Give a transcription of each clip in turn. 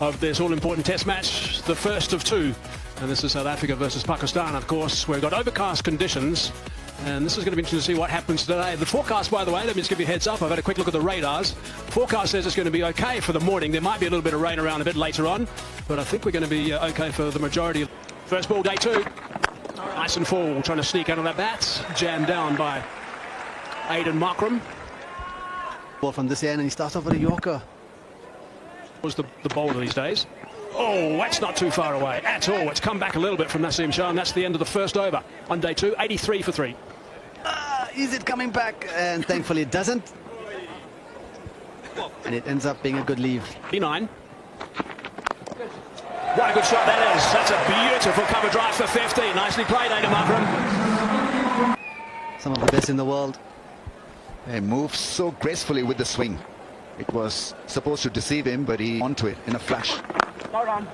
Of this all-important test match, the first of two, and this is South Africa versus Pakistan, of course. We've got overcast conditions, and this is going to be interesting to see what happens today. The forecast, by the way, let me just give you a heads up. I've had a quick look at the radars. The forecast says it's going to be okay for the morning. There might be a little bit of rain around a bit later on, but I think we're going to be okay for the majority. First ball, day two. Nice and full, trying to sneak out of that bat. Jammed down by Aiden Markram. Ball from this end, and he starts off with a Yorker. Was the bowler these days. Oh, that's not too far away at all. It's come back a little bit from Naseem Shah, and that's the end of the first over on day two. 83 for 3. Is it coming back? And thankfully it doesn't. And it ends up being a good leave. 9. What a good shot that is. That's a beautiful cover drive for 50. Nicely played, Aiden Markram. Some of the best in the world. He moves so gracefully with the swing. It was supposed to deceive him, but he onto it in a flash. Hold on.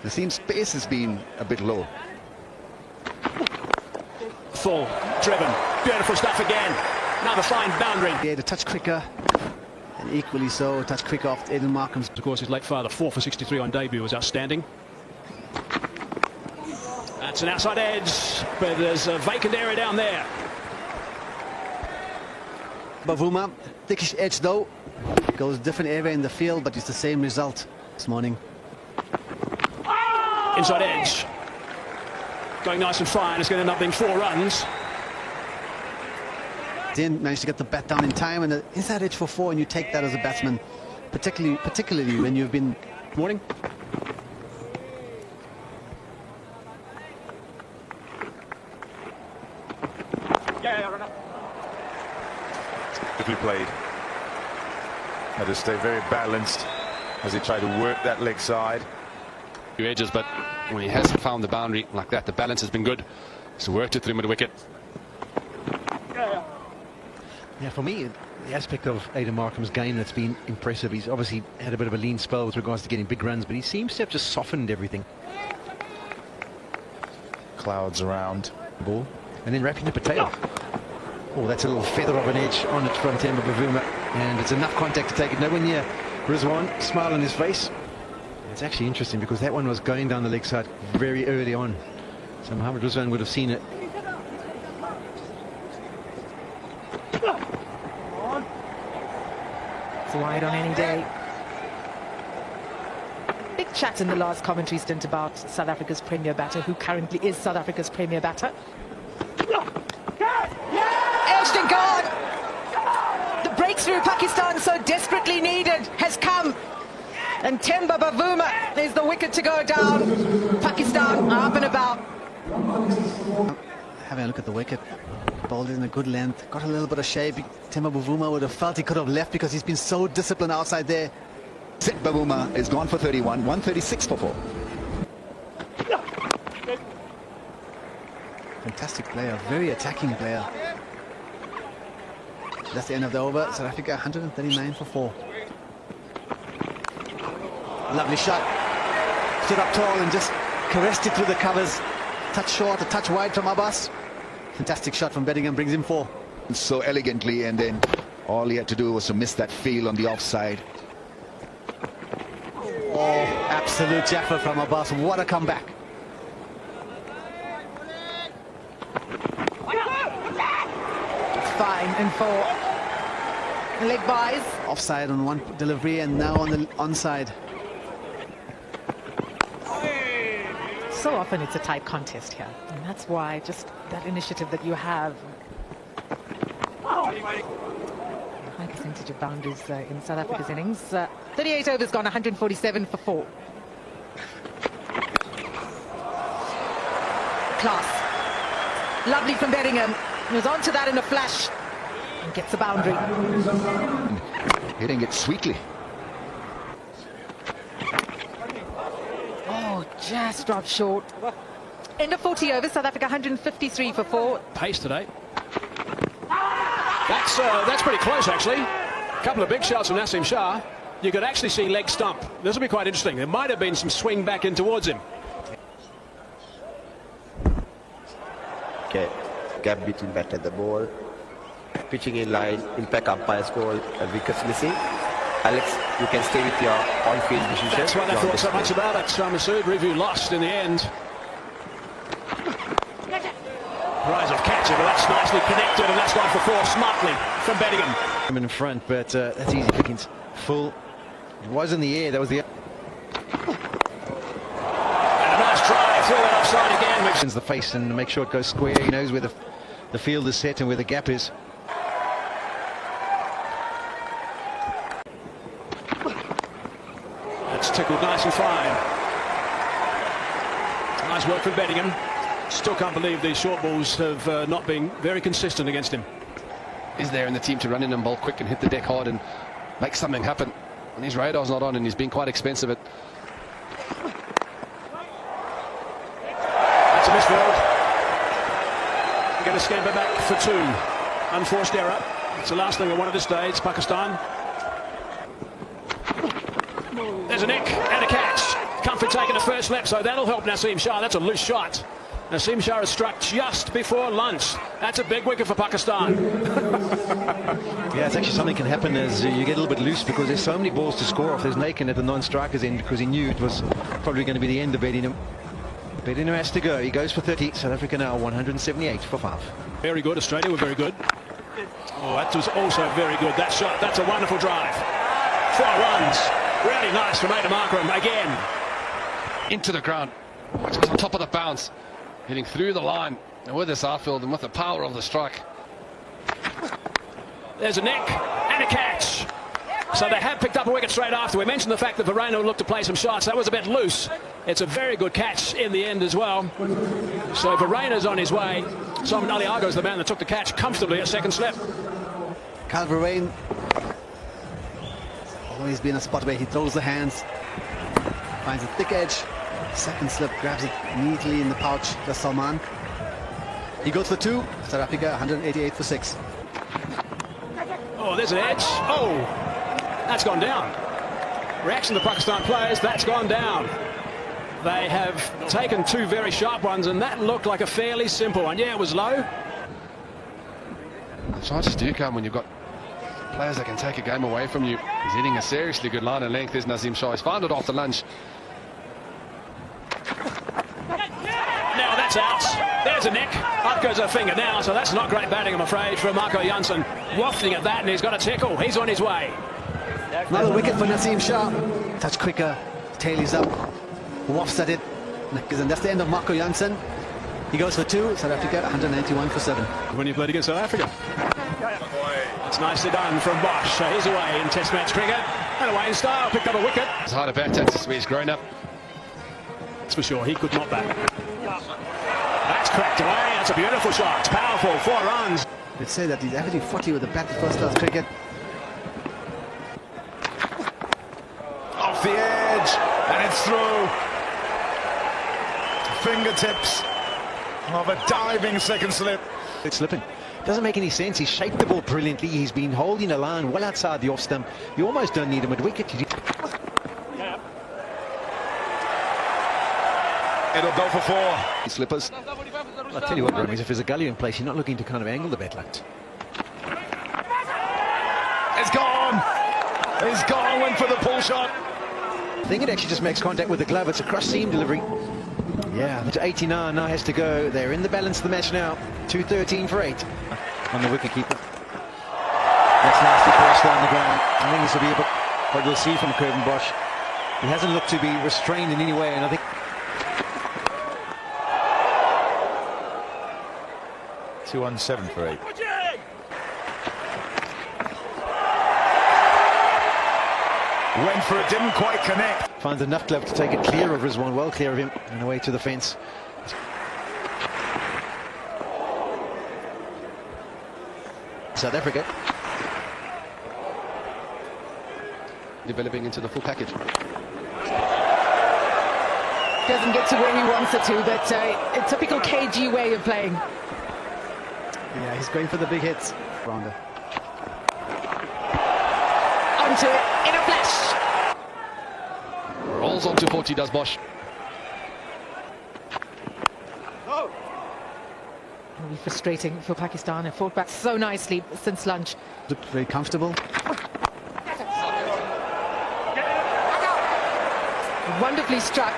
The seam's pace has been a bit low. Full, driven, beautiful stuff again. Another fine boundary. Yeah, a touch quicker, and equally so, a touch quicker off Aiden Markram's. Of course, his late father, 4 for 63 on debut, was outstanding. That's an outside edge, but there's a vacant area down there. Bavuma, thickish edge though. Goes different area in the field, but it's the same result this morning. Inside edge. Going nice and fine. It's going to end up being 4 runs. Then managed to get the bat down in time, and the inside edge for 4, and you take that as a batsman, particularly when you've been. Morning. Beautifully played. Had to stay very balanced as he tried to work that leg side. Few edges, but when he hasn't found the boundary like that, the balance has been good. He's worked it through with the wicket. Yeah, for me, the aspect of Aiden Markram's game that's been impressive. He's obviously had a bit of a lean spell with regards to getting big runs, but he seems to have just softened everything. Clouds around. Ball, and then wrapping up a tail. Oh, that's a little feather of an edge on it from Temba Bavuma, and it's enough contact to take it nowhere near Rizwan. Smile on his face. It's actually interesting because that one was going down the leg side very early on, so Mohammad Rizwan would have seen it. It's wide on any day. Big chat in the last commentary stint about South Africa's premier batter, who currently is South Africa's premier batter. Edged and gone. The breakthrough Pakistan so desperately needed has come. And Temba Bavuma is the wicket to go down. Pakistan are up and about. Having a look at the wicket. Bowled in a good length. Got a little bit of shape. Temba Bavuma would have felt he could have left because he's been so disciplined outside there. Sid Bavuma is gone for 31, 136 for 4. Fantastic player, very attacking player. That's the end of the over. South Africa 139 for 4. Lovely shot. Stood up tall and just caressed it through the covers. Touch short, a touch wide from Abbas. Fantastic shot from Bedingham, brings him 4. So elegantly, and then all he had to do was to miss that field on the offside. Oh, absolute Jaffa from Abbas. What a comeback. Fine and 4. Leg buys. Offside on one delivery and now on the onside. So often it's a tight contest here, and that's why just that initiative that you have. High percentage of boundaries in South Africa's innings. 38 overs gone, 147 for 4. Class. Lovely from Bedingham. He was onto that in a flash and gets a boundary. Hitting it sweetly. Oh, just dropped short. End of 40 overs, South Africa 153 for 4. Pace today. That's pretty close, actually. A couple of big shots from Naseem Shah. You could actually see leg stump. This will be quite interesting. There might have been some swing back in towards him. Okay, gap between bat and the ball. Pitching in line, impact umpires call, and wickets missing. Alex you can stay with your on-field decision. That's why they You're thought so much disciplined. about it. Masood, review lost in the end. Rise of catcher, but that's nicely connected, and that's gone for four smartly from Bedingham. I'm in front, but that's easy pickings. Full. It was in the air. That was the. And a nice try, throw that offside again. Makes the face and make sure it goes square. He knows where the field is set and where the gap is. That's tickled nice and fine. Nice work from Bedingham. Still can't believe these short balls have not been very consistent against him. Is there in the team to run in and bowl quick and hit the deck hard and make something happen. And his radar's not on, and he's been quite expensive at. That's a misfield. We're going to scamper back for two. Unforced error. It's the last thing they want at this stage, Pakistan. There's a nick and a catch. Comfort taking a first lap, so that'll help Naseem Shah. That's a loose shot. Naseem Shah has struck just before lunch. That's a big wicket for Pakistan. Yeah, it's actually something can happen as you get a little bit loose because there's so many balls to score off. There's Nakin at the non-striker's end because he knew it was probably going to be the end of Bedingham. Bedingham has to go. He goes for 30. South Africa now 178 for 5. Very good. Australia were very good. Oh, that was also very good. That shot. That's a wonderful drive. 4 runs. Really nice from Adam Akram again. Into the ground. Just on top of the bounce. Hitting through the line. And with this outfield and with the power of the strike. There's a nick and a catch. So they have picked up a wicket straight after. We mentioned the fact that Verreynne looked to play some shots. That was a bit loose. It's a very good catch in the end as well. So Verreynne's on his way. Simon Aliago's the man that took the catch comfortably at second slip. Kyle Verreynne always been a spot where he throws the hands, finds a thick edge, second slip, grabs it neatly in the pouch. That's Salman. He goes for 2. South Africa 188 for 6. Oh, there's an edge. Oh, that's gone down. Reaction to the Pakistan players, that's gone down. They have taken 2 very sharp ones, and that looked like a fairly simple one. Yeah, it was low. The chances do come when you've got players that can take a game away from you. He's hitting a seriously good line and length. There's Naseem Shah. He's found it after lunch. Now that's out. There's a nick. Up goes a finger now, so that's not great batting, I'm afraid, from Marco Jansen. Wafting at that, and he's got a tickle. He's on his way. Another wicket for Naseem Shah. Touch quicker. Tail is up. Wafts at it. And that's the end of Marco Jansen. He goes for 2. South Africa 191 for 7. When you played against South Africa. It's nicely done from Bosch. So he's away in Test match cricket. And away in style. Picked up a wicket. It's hard to bat. That's where he's grown up. That's for sure. He could not bat. That's cracked away. That's a beautiful shot. It's powerful. 4 runs. They'd say that he's averaging 40 with the bat in first-class cricket. Off the edge, and it's through. Fingertips of a diving second slip. It's slipping. Doesn't make any sense. He shaped the ball brilliantly. He's been holding the line well outside the off stump. You almost don't need him at wicket. It'll go for 4. Slippers. I'll tell you what, Ramesh, if there's a gully in place, you're not looking to kind of angle the bat like. It's gone. It's gone. Went for the pull shot. I think it actually just makes contact with the glove. It's a cross seam delivery. Yeah, to 89 now has to go. They're in the balance of the match now. 213 for 8 on the wicket keeper. That's nasty cross down the ground. I think this will be a bit what we'll see from Curtin Bosch. He hasn't looked to be restrained in any way, and I think 217 for 8. Went for it, didn't quite connect. finds enough glove to take it clear of Rizwan, well clear of him, and away to the fence. South Africa developing into the full package. Doesn't get to where he wants it to, but a typical KG way of playing. Yeah, he's going for the big hits. Rounder. Onto it in a flash. Rolls onto 40, does Bosch. It'll be frustrating for Pakistan. They fought back so nicely since lunch. Looked very comfortable. Wonderfully struck,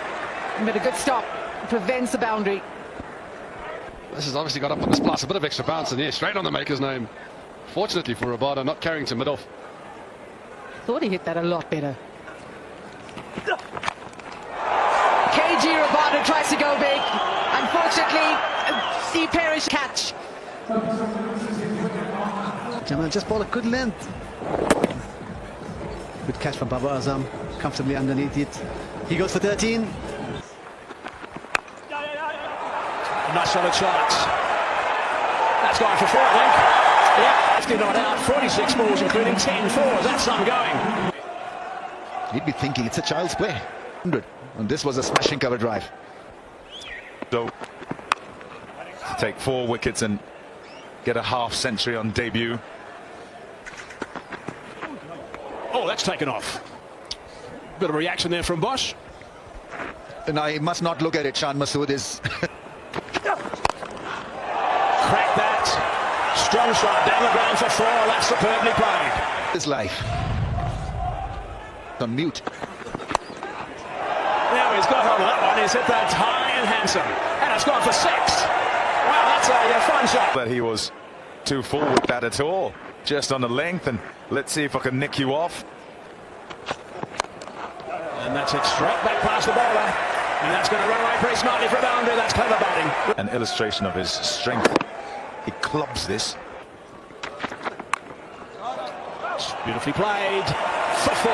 but a good stop. Prevents the boundary. This has obviously got up on the splash. A bit of extra bounce in here, straight on the maker's name. Fortunately for Rabada, not carrying to mid-off. Thought he hit that a lot better. KG Rabada tries to go big. Unfortunately, he perished catch. Jamal just ball a good length. Good catch from Babar Azam, comfortably underneath it. He goes for 13. Nice solid shot. That's going for 4, I think. Yeah, 50 not out, 46 balls, including 10 fours. That's some going. He'd be thinking it's a child's play. 100. And this was a smashing cover drive. So, to take 4 wickets and get a half century on debut. Oh, that's taken off. Bit of a reaction there from Bosch. And I must not look at it. Shan Masood is... Crack that. Strong shot down the ground for 4. That's superbly played. his life. On mute. Now he's got hold of that one. He's hit that high and handsome. And it's gone for 6. Wow, that's a fun shot. That he was too full with that at all. Just on the length, and let's see if I can nick you off. And that's it straight back past the bowler. And that's going to run away pretty smartly for a boundary. That's clever batting. An illustration of his strength. He clubs this. It's beautifully played for 4.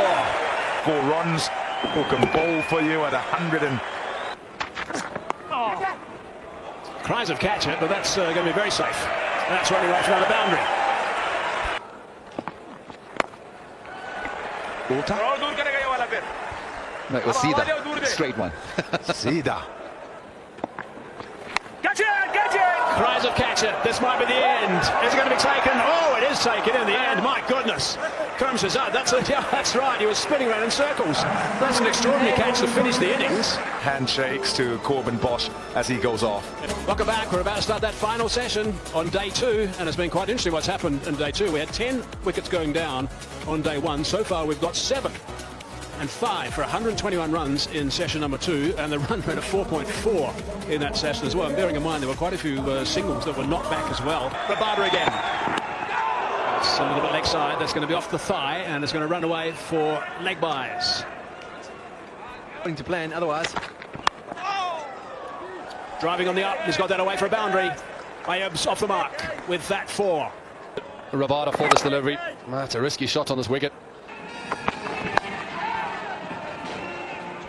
4 runs. Who can bowl for you at 100 and... Cries of catch it, but that's going to be very safe. And that's running right for another boundary. No, it was Sida. Straight one. Sida. Cries of catch it. This might be the end. Is it going to be taken? Oh, it is taken in the end. My goodness. Karim Shahzad, that's right. He was spinning around in circles. That's an extraordinary catch to finish the innings. Handshakes to Corbin Bosch as he goes off. Welcome back. We're about to start that final session on day 2, and it's been quite interesting what's happened in day 2. We had 10 wickets going down on day 1. So far, we've got 7 and 5 for 121 runs in session number 2, and the run rate of 4.4 in that session as well. And bearing in mind there were quite a few singles that were knocked back as well. Rabada again. It's a little bit leg side. That's going to be off the thigh, and it's going to run away for leg byes. According to plan, otherwise. Driving on the up, he's got that away for a boundary. Ayub's off the mark with that 4. Rabada for this delivery. That's a risky shot on this wicket.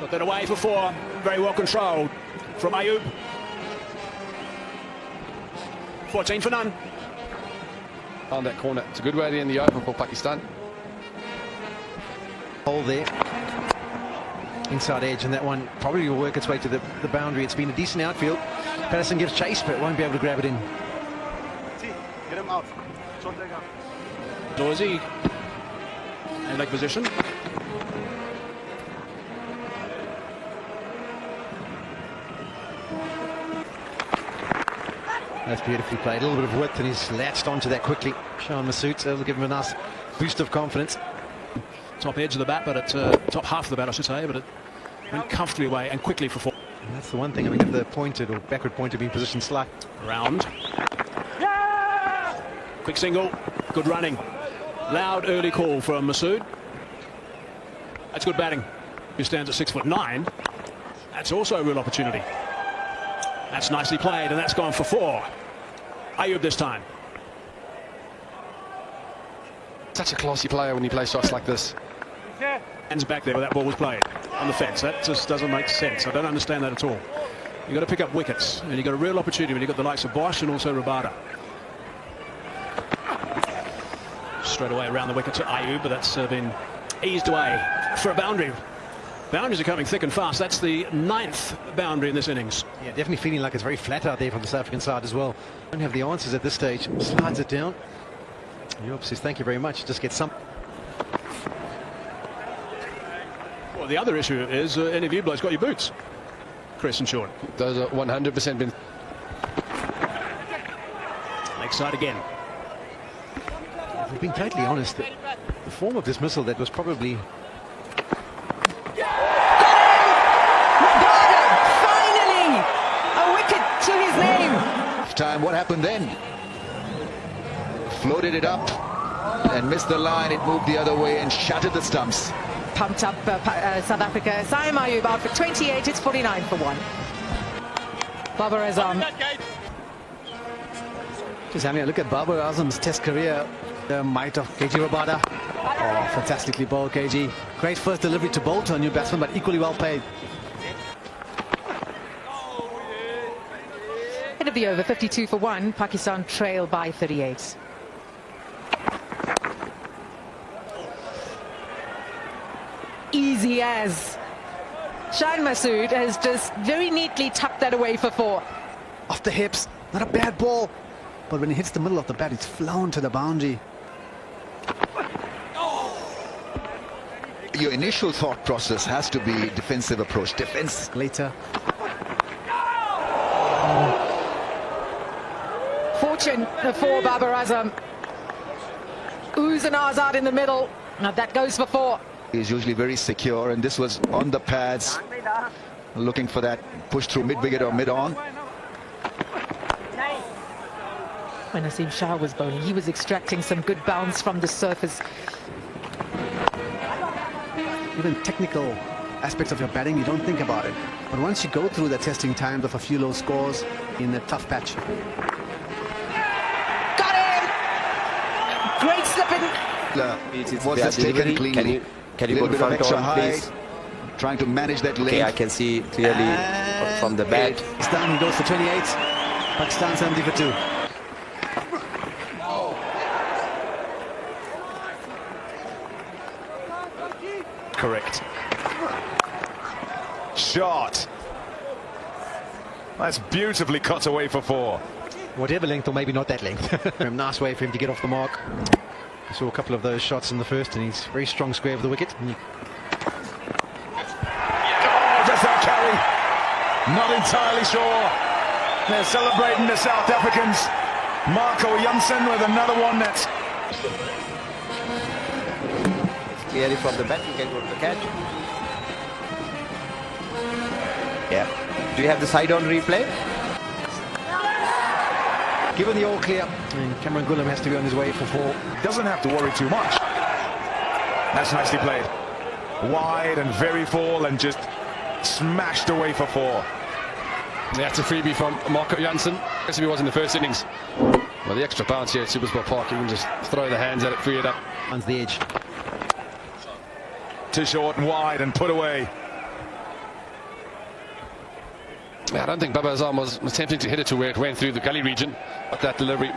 Got that away for 4. Very well controlled from Ayub. 14 for none. On that corner. It's a good way in the open for Pakistan. Hole there. Inside edge, and that one probably will work its way to the boundary. It's been a decent outfield. Patterson gives chase, but won't be able to grab it in. Get him out. Dorsey in leg position. That's beautifully played. A little bit of width, and he's latched onto that quickly. Shan Masood, so it'll give him a nice boost of confidence. Top edge of the bat, but at top half of the bat, I should say, but it went comfortably away and quickly for 4. And that's the one thing. I mean, if the pointed or backward pointer being positioned slight. Round. Quick single. Good running. Loud early call from Masood. That's good batting. He stands at 6'9". That's also a real opportunity. That's nicely played, and that's gone for 4. Ayub this time. Such a classy player when he plays shots like this. Hands back there where that ball was played on the fence. That just doesn't make sense. I don't understand that at all. You've got to pick up wickets, and you've got a real opportunity when you've got the likes of Bosch and also Rabada. Straight away around the wicket to Ayub, but that's been eased away for a boundary. Boundaries are coming thick and fast. That's the 9th boundary in this innings. Yeah, definitely feeling like it's very flat out there from the South African side as well. Don't have the answers at this stage. Slides it down. Ayub says thank you very much. Just get some. Well, the other issue is any of you blokes got your boots. Chris and Sean. Those are 100% been. Leg side again. If we've been totally honest, the form of dismissal that was probably... half-time. What happened then? Floated it up and missed the line. It moved the other way and shattered the stumps. Pumped up South Africa. Siem Ayub out for 28. It's 49 for 1. Babar Azam. Just having a look at Babar Azam's test career. The might of KG Rabada. Oh, fantastically bowled, KG. Great first delivery to bowl to a new batsman, but equally well played. End of the over, 52 for 1. Pakistan trail by 38. Easy as. Shaheen Masood has just very neatly tucked that away for 4. Off the hips, not a bad ball. But when he hits the middle of the bat, it's flown to the boundary. Your initial thought process has to be defensive approach. Defense. Later. Fortune for Babar Azam. Ooze and ahs out in the middle. Now that goes for 4. He's usually very secure, and this was on the pads, looking for that push through mid-wicket or mid-on. When Naseem Shah was bowling, he was extracting some good bounce from the surface. Even technical aspects of your batting, you don't think about it. But once you go through the testing times of a few low scores in a tough patch. Got him! Great slipping. Was this taken cleanly? Can you go to front extra on, high, please? trying to manage that length. Okay, I can see clearly from the bat. He's down, he goes for 28. Pakistan 70 for 2. Correct. Shot. That's beautifully cut away for 4. Whatever length, or maybe not that length. Nice way for him to get off the mark. I saw a couple of those shots in the first innings. Very strong square of the wicket. Oh, does that carry? Not entirely sure. They're celebrating the South Africans. Marco Jansen with another one that's Clearly from the bat, you can go to the catch. Yeah. Do you have the side-on replay? Given the all clear, and Cameron Gullam has to be on his way for 4. doesn't have to worry too much. That's nicely played. Wide and very full and just smashed away for 4. That's a freebie from Marco Jansen, as he was in the first innings. Well, the extra bounce here at Supersport Park, you can just throw the hands at it, free it up. On the edge. Too short and wide and put away. I don't think Babar Azam was attempting to hit it to where it went through the gully region, but that delivery